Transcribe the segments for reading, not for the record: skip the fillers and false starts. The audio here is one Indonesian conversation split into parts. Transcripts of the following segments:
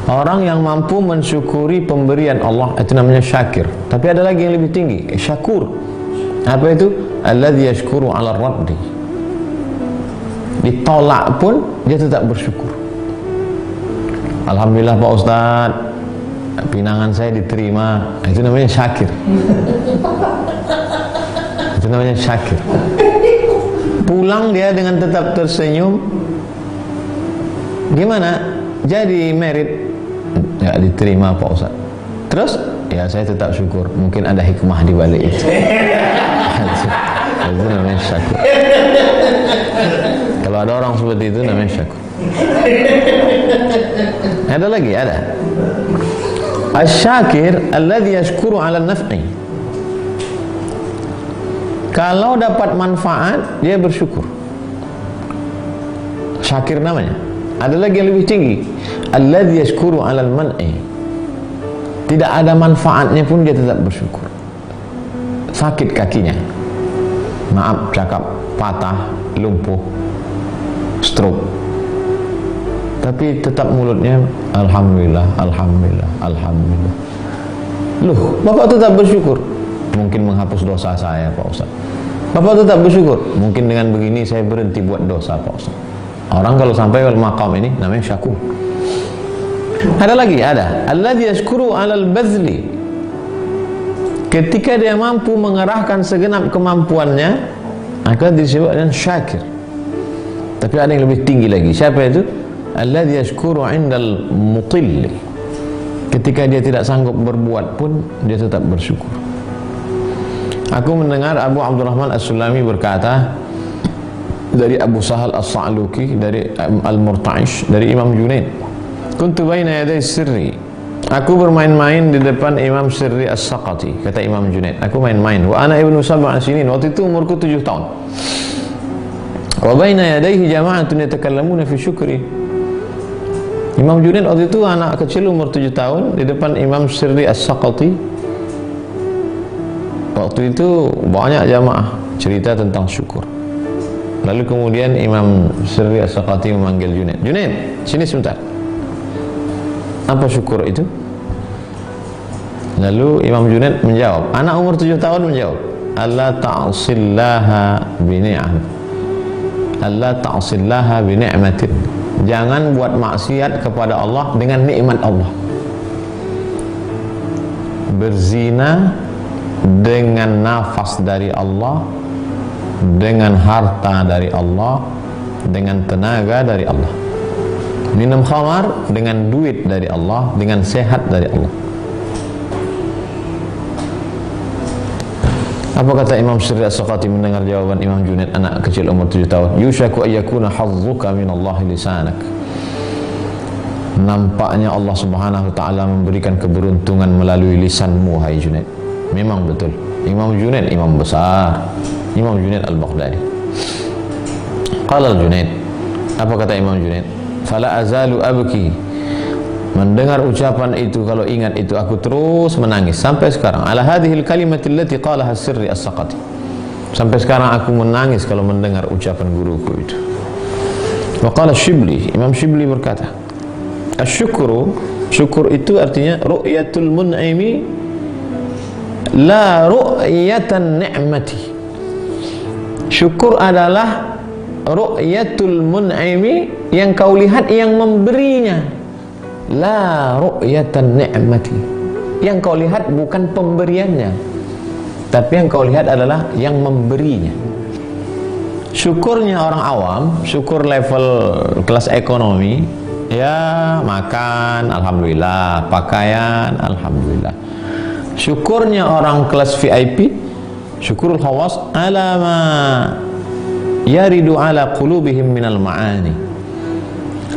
Orang yang mampu mensyukuri pemberian Allah itu namanya syakir. Tapi ada lagi yang lebih tinggi, syakur. Apa itu? Alladzi yashkuru 'ala raddi. Ditolak pun dia tetap bersyukur. Alhamdulillah Pak Ustaz, pinangan saya diterima. Itu namanya syakir. Itu namanya syakir. Pulang dia dengan tetap tersenyum. Gimana? Jadi merit nggak diterima Pak Ustaz. Terus ya saya tetap syukur. Mungkin ada hikmah di balik itu. Itu namanya syukur. Kalau ada orang seperti itu namanya syukur. Ada lagi, ada. Asy-syakir alladzi yashkuru 'ala an-naf'i. Kalau dapat manfaat dia bersyukur. Syakir namanya. Ada lagi yang lebih tinggi, alladzi yashkuru 'alal man'i. Tidak ada manfaatnya pun dia tetap bersyukur. Sakit kakinya, maaf cakap, patah, lumpuh, stroke, tapi tetap mulutnya alhamdulillah, alhamdulillah, alhamdulillah. Loh, Bapak tetap bersyukur? Mungkin menghapus dosa saya Pak Ustaz. Bapak tetap bersyukur? Mungkin dengan begini saya berhenti buat dosa Pak Ustaz. Orang kalau sampai ke maqam ini namanya syakur. Ada lagi, ada. Alladzi yashkuru 'alal bazli. Ketika dia mampu mengerahkan segenap kemampuannya, maka disebut dengan syakir. Tapi ada yang lebih tinggi lagi. Siapa itu? Alladzi yashkuru 'indal mutilli. Ketika dia tidak sanggup berbuat pun dia tetap bersyukur. Aku mendengar Abu Abdurrahman As-Sulami berkata dari Abu Sahal As-Sa'luki, dari Al-Murta'ish, dari Imam Junaid, kuntu baina yaday sirri. Aku bermain-main di depan Imam Sirri As-Saqati. Kata Imam Junaid, aku main-main. Wa ana ibnu 7 sinin. Waktu itu umurku 7 tahun. Wa baina yadayhi jama'atun yatakallamuna fi syukri. Imam Junaid waktu itu anak kecil umur 7 tahun di depan Imam Sirri As-Saqati. Waktu itu banyak jamaah cerita tentang syukur. Lalu kemudian Imam Sirri As-Saqati memanggil Junaid. Junaid, sini sebentar. Apa syukur itu? Lalu Imam Junaid menjawab, anak umur 7 tahun menjawab, alla ta'sillaha bini'am. Alla ta'sillaha bini'matin. Jangan buat maksiat kepada Allah dengan nikmat Allah. Berzina dengan nafas dari Allah, dengan harta dari Allah, dengan tenaga dari Allah. Minum khamar dengan duit dari Allah, dengan sehat dari Allah. Apa kata Imam Sirri As-Saqati mendengar jawaban Imam Junaid, anak kecil umur 7 tahun? Yushaku ayyakuna hazzuka minallahi lisanak. Nampaknya Allah Subhanahu wa taala memberikan keberuntungan melalui lisanmu, hai Junaid. Memang betul. Imam Junaid imam besar, Imam Junaid Al-Baghdadi. Qala Al-Junaid, apa kata Imam Junaid? Fala azalu abki. Mendengar ucapan itu, kalau ingat itu aku terus menangis sampai sekarang. Ala hadhil kalimati allati qalaha Sirri As-Saqati. Sampai sekarang aku menangis kalau mendengar ucapan guruku itu. Wa qala Shibli, Imam Shibli berkata, asyukru, syukur itu artinya ru'yatul mun'imi la ru'yatan ni'mati. Syukur adalah ru'yatul mun'imi, yang kau lihat yang memberinya, la ru'yatan ni'mati, yang kau lihat bukan pemberiannya, tapi yang kau lihat adalah yang memberinya. Syukurnya orang awam, syukur level kelas ekonomi, ya makan alhamdulillah, pakaian alhamdulillah. Syukurnya orang kelas VIP, syukurul khawas, alama yaridu ala qulubihim minal ma'ani.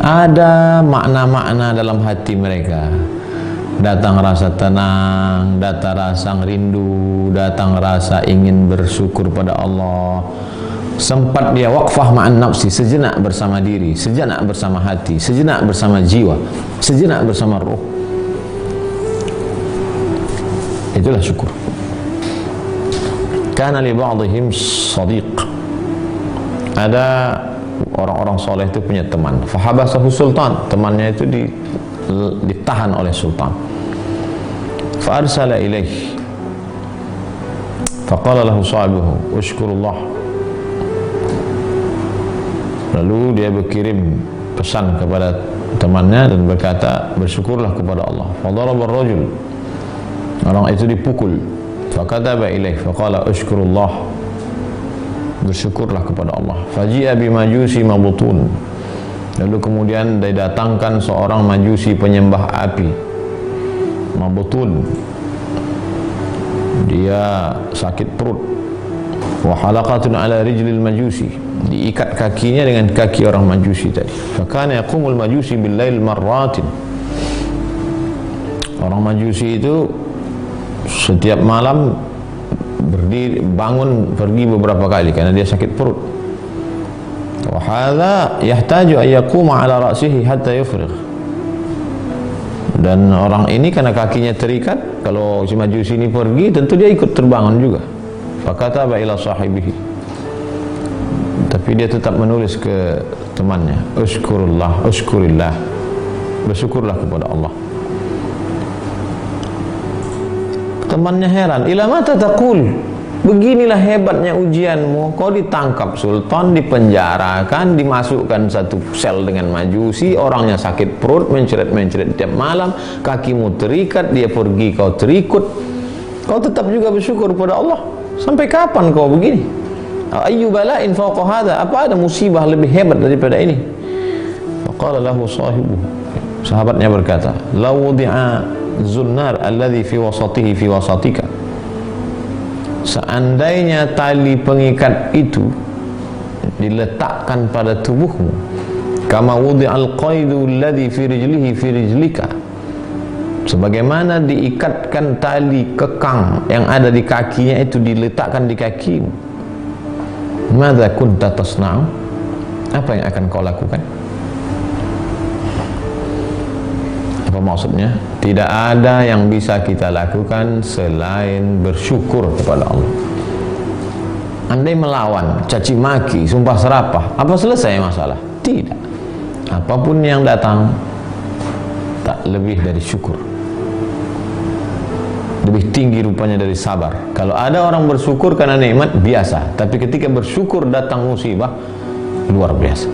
Ada makna-makna dalam hati mereka. Datang rasa tenang, datang rasa rindu, datang rasa ingin bersyukur pada Allah. Sempat dia waqfah ma'an nafsi, sejenak bersama diri, sejenak bersama hati, sejenak bersama jiwa, sejenak bersama ruh. Itulah syukur. Kana li ba'dihim sadiq. Ada orang-orang soleh itu punya teman. Fahabasahu sultan, temannya itu ditahan oleh sultan. Fa arsala ilaihi faqala lahu sahibuhu ushkurullah. Lalu dia berkirim pesan kepada temannya dan berkata, bersyukurlah kepada Allah. Fadaraba ar-rajul, orang itu dipukul. Fakataba ilaih faqala ushkurullah, bersyukurlah kepada Allah. Faji'a bimajusi mabutun, lalu kemudian didatangkan seorang majusi penyembah api, mabutun, dia sakit perut. Wa halaqatun ala rijlil majusi, diikat kakinya dengan kaki orang majusi tadi. Fakana yaqumul majusi bil lail marratin, orang majusi itu setiap malam berdiri, bangun pergi beberapa kali karena dia sakit perut. Wa hadha yahtaju an yaquma ala ra'sihi hatta yufrigh, dan orang ini karena kakinya terikat, kalau si majusi ini pergi tentu dia ikut terbangun juga. Fakataba ila sahibihi, tapi dia tetap menulis ke temannya, ushkurullah, ushkurillah, bersyukurlah kepada Allah. Temannya heran, ila mata taqul, beginilah hebatnya ujianmu, kau ditangkap sultan, dipenjarakan, dimasukkan satu sel dengan majusi, orangnya sakit perut, menceret-menceret tiap malam, kakimu terikat, dia pergi, kau terikut, kau tetap juga bersyukur kepada Allah. Sampai kapan kau begini? Ayyu bala'in fawqa hadha, apa ada musibah lebih hebat daripada ini? Faqala lahu sahibuhu, sahabatnya berkata, law wudi'a zunnar alladhi fi wasatihi fi wasatika, seandainya tali pengikat itu diletakkan pada tubuhmu, kama wudi'al qaidu alladhi fi rijlihi fi rijlika, sebagaimana diikatkan tali kekang yang ada di kakinya itu diletakkan di kakimu, madza kunta tasna'u, apa yang akan kau lakukan? Apa maksudnya? Tidak ada yang bisa kita lakukan selain bersyukur kepada Allah. Andai melawan, caci maki, sumpah serapah, apa selesai masalah? Tidak. Apapun yang datang tak lebih dari syukur, lebih tinggi rupanya dari sabar. Kalau ada orang bersyukur karena nikmat biasa, tapi ketika bersyukur datang musibah, luar biasa.